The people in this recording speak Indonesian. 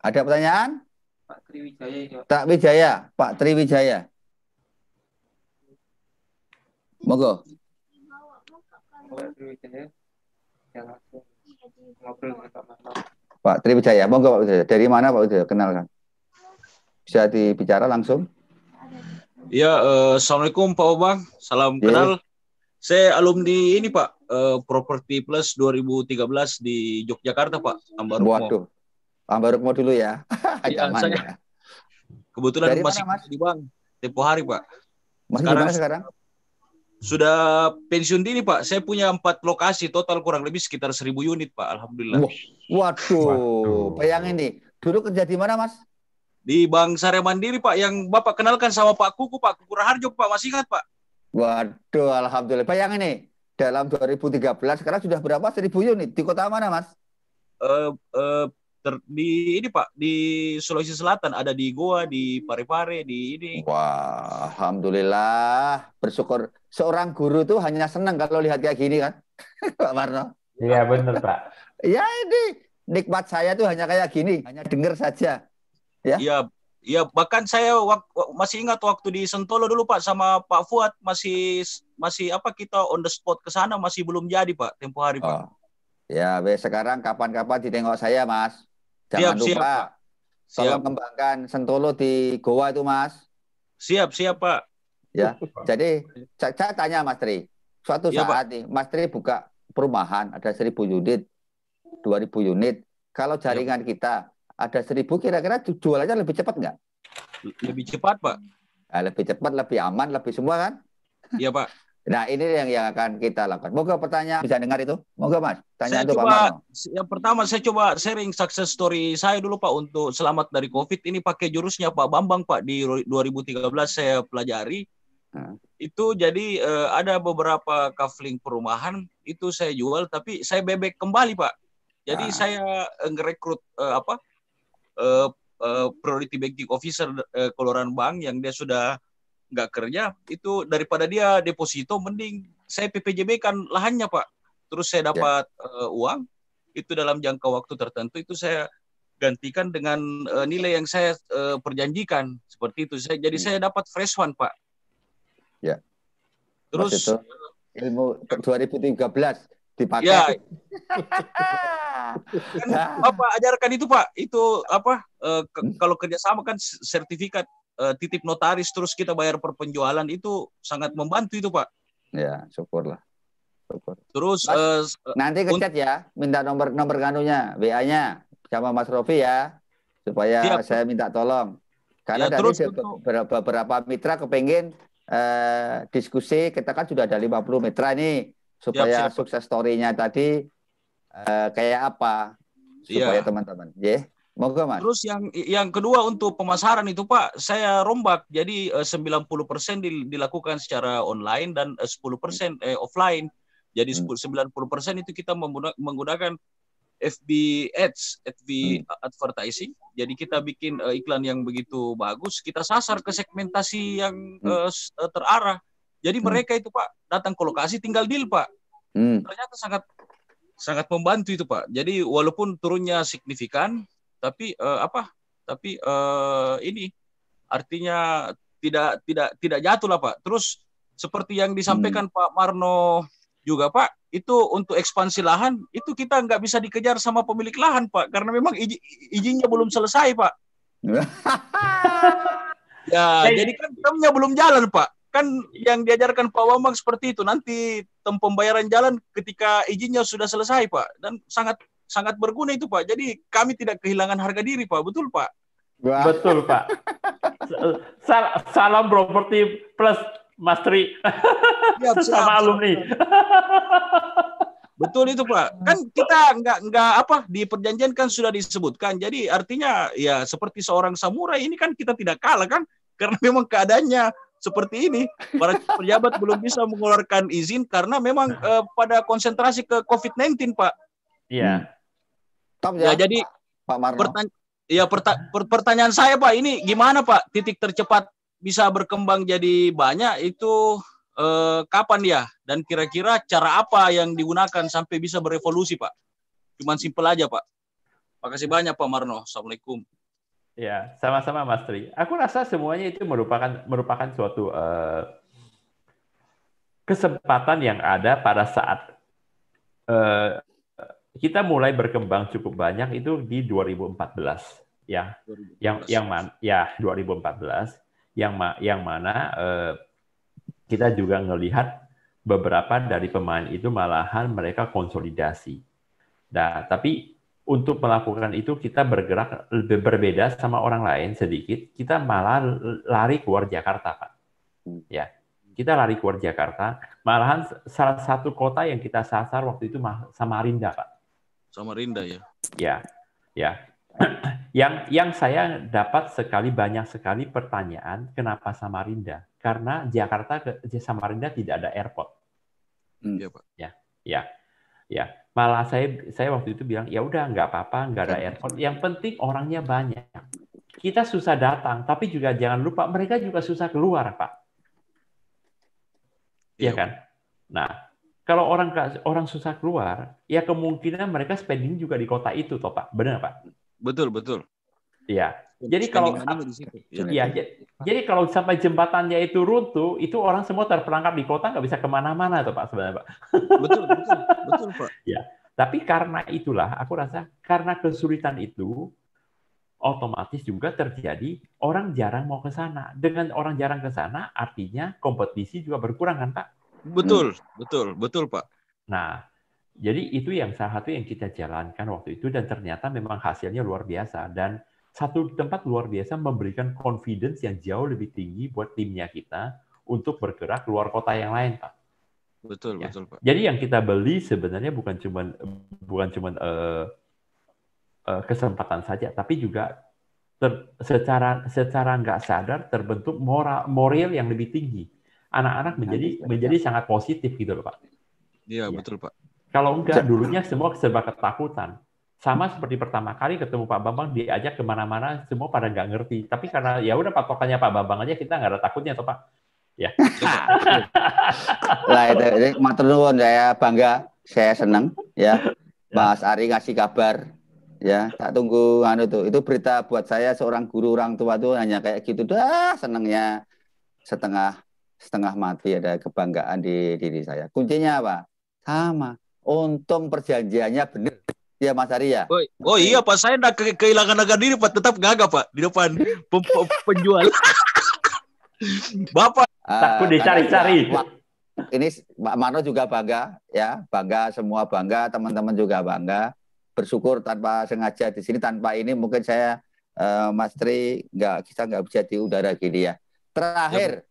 Ada pertanyaan? Pak Triwijaya ini, Pak. Tak Wijaya, Pak Triwijaya. Monggo. Pak Triwijaya yang langsung ngobrol dengan Pak Marno. Pak Triwijaya, monggo Pak Wijaya. Dari mana Pak Wijaya? Kenalkan. Bisa dibicara langsung? Ya, Assalamualaikum Pak Obang. Salam Ye. kenal. Saya alumni ini Pak, Property Plus 2013 di Yogyakarta Pak, Ambarukmo. Waduh, Ambarukmo dulu ya. Ya, Zaman saya ya. kebetulan Dari masih mana, Mas? di Bang, tempo hari Pak. Masih di mana sekarang? Sudah pensiun dini Pak. Saya punya 4 lokasi, total kurang lebih sekitar 1.000 unit Pak, alhamdulillah. Waduh, bayangin nih. Dulu kerja di mana, Mas? Di Bank Syariah Mandiri Pak, yang Bapak kenalkan sama Pak Kuku Raharjo Pak, masih ingat Pak? Waduh, alhamdulillah. Bayangin nih, dalam 2013 sekarang sudah berapa? 1.000 unit. Di kota mana, Mas? Di ini Pak, di Sulawesi Selatan, ada di Goa, di Parepare, di ini. Wah, alhamdulillah. Bersyukur. Seorang guru tuh hanya senang kalau lihat kayak gini kan, Pak Marno. Iya benar Pak. Ya ini nikmat saya tuh hanya kayak gini, hanya dengar saja. Ya. Iya, bahkan saya masih ingat waktu di Sentolo dulu Pak sama Pak Fuad masih apa, kita on the spot ke sana, masih belum jadi Pak, tempo hari Pak. Ya, sekarang kapan-kapan ditengok saya Mas. Jangan lupa. Tolong kembangkan Sentolo di Goa itu Mas. Siap Pak. Ya, jadi saya tanya Mas Tri. Suatu saat nih, Mas Tri buka perumahan ada 1.000 unit, 2.000 unit. Kalau jaringan kita ada 1.000, kira-kira jualannya lebih cepat nggak? Lebih cepat Pak. Nah, lebih cepat, lebih aman, lebih semua kan? Iya Pak. Nah ini yang akan kita lakukan. Moga pertanyaan bisa dengar itu. Moga Mas. Tanya itu Pak Marno. Yang pertama saya coba sharing success story saya dulu Pak untuk selamat dari COVID ini, pakai jurusnya Pak Bambang Pak di 2013 saya pelajari. Itu jadi ada beberapa kafling perumahan itu saya jual, tapi saya bebek kembali Pak. Jadi saya ngerekrut priority banking officer Keluaran Bank yang dia sudah nggak kerja, itu daripada dia deposito mending saya PPJB kan lahannya Pak. Terus saya dapat uang itu dalam jangka waktu tertentu, itu saya gantikan dengan nilai yang saya perjanjikan seperti itu. Jadi saya dapat fresh one Pak. Ya. Terus itu ilmu 2013 dipakai. Ya. Kan Bapak ajarkan itu Pak, itu apa? Kalau kerjasama kan sertifikat titip notaris, terus kita bayar per penjualan, itu sangat membantu itu Pak. Ya, syukurlah. Syukur. Terus nanti ke chat ya, minta nomor kanunya, WA-nya sama Mas Rofi ya, supaya saya minta tolong. Karena ya, dari beberapa mitra kepengen diskusi, kita kan sudah ada 50 mitra nih, supaya sukses story-nya tadi kayak apa, supaya teman-teman. Moga Mas. Terus yang kedua untuk pemasaran itu Pak, saya rombak. Jadi 90% dilakukan secara online dan 10% offline. Jadi 90% itu kita menggunakan FB Ads, FB Advertising. Jadi kita bikin iklan yang begitu bagus, kita sasar ke segmentasi yang terarah. Jadi mereka itu Pak datang ke lokasi tinggal deal Pak. Ternyata sangat membantu itu Pak. Jadi walaupun turunnya signifikan, tapi ini artinya tidak jatuh lah Pak. Terus seperti yang disampaikan Pak Marno juga Pak, itu untuk ekspansi lahan itu kita nggak bisa dikejar sama pemilik lahan Pak, karena memang izinnya belum selesai Pak. Ya, jadi kan temnya belum jalan Pak. Kan yang diajarkan Pak Bambang seperti itu, nanti pembayaran jalan ketika izinnya sudah selesai Pak, dan sangat berguna itu Pak. Jadi kami tidak kehilangan harga diri Pak, betul Pak? Betul Pak. Salam Property Plus Mas Tri. Sama alumni. Betul itu Pak. Kan kita nggak apa, di perjanjian kan sudah disebutkan. Jadi artinya ya seperti seorang samurai ini kan kita tidak kalah kan, karena memang keadaannya seperti ini. Para pejabat belum bisa mengeluarkan izin karena memang pada konsentrasi ke COVID-19 Pak. Iya. Ya, jadi Pak Marno. Pertanyaan saya Pak, ini gimana Pak titik tercepat bisa berkembang jadi banyak itu kapan ya? Dan kira-kira cara apa yang digunakan sampai bisa berevolusi Pak? Cuman simpel aja, Pak. Makasih banyak, Pak Marno. Assalamualaikum. Ya, sama-sama Mas Tri. Aku rasa semuanya itu merupakan suatu kesempatan yang ada pada saat kita mulai berkembang cukup banyak itu di 2014 ya. 2014 yang mana kita juga melihat beberapa dari pemain itu malahan mereka konsolidasi. Nah, tapi untuk melakukan itu kita bergerak lebih berbeda sama orang lain sedikit. Kita malah lari keluar Jakarta, Pak. Ya, kita lari keluar Jakarta. Malahan salah satu kota yang kita sasar waktu itu Samarinda, Pak. Samarinda ya. Ya. Yang saya dapat banyak sekali pertanyaan kenapa Samarinda? Karena Jakarta ke Samarinda tidak ada airport. Iya, Pak. Ya. Malah saya waktu itu bilang, ya udah nggak apa-apa, nggak ada airport. Yang penting orangnya banyak. Kita susah datang, tapi juga jangan lupa mereka juga susah keluar, Pak. Iya kan? Nah, kalau orang susah keluar, ya kemungkinan mereka spending juga di kota itu, toh Pak. Benar, Pak? Betul. Iya. Jadi kalau jadi kalau sampai jembatannya itu runtuh, itu orang semua terperangkap di kota, nggak bisa kemana-mana, toh Pak sebenarnya, Pak. Betul Pak. Ya. Tapi karena itulah, aku rasa karena kesulitan itu, otomatis juga terjadi orang jarang mau ke sana. Dengan orang jarang ke sana, artinya kompetisi juga berkurang, kan Pak? Betul Pak. Nah, jadi itu yang salah satu yang kita jalankan waktu itu, dan ternyata memang hasilnya luar biasa. Dan satu tempat luar biasa memberikan confidence yang jauh lebih tinggi buat timnya kita untuk bergerak keluar kota yang lain, Pak. Betul Pak. Jadi yang kita beli sebenarnya bukan cuma kesempatan saja, tapi juga secara nggak sadar terbentuk moral yang lebih tinggi. Anak-anak menjadi sangat positif gitu loh, Pak. Iya, betul Pak. Kalau enggak, dulunya semua serba ketakutan. Sama seperti pertama kali ketemu Pak Bambang, diajak kemana-mana, semua pada nggak ngerti. Tapi karena ya udah patokannya Pak Bambang aja, kita nggak ada takutnya, toh Pak. Ya. Lah itu matur nuwun, saya bangga, saya senang ya. Mas Ari ngasih kabar ya, tak tunggu itu berita buat saya seorang guru orang tua tuh hanya kayak gitu dah, senangnya setengah mati, ada kebanggaan di diri saya. Kuncinya apa? Sama. Untung perjanjiannya benar. Ya Mas Ari ya. Oh iya Pak, saya enggak kehilangan harga diri Pak, tetap gagah Pak di depan penjual. Bapak takut dicari-cari. Ini Pak Marno juga bangga ya, bangga, semua bangga, teman-teman juga bangga. Bersyukur tanpa sengaja di sini, tanpa ini mungkin saya Mas Tri kita nggak bisa di udara gini ya. Terakhir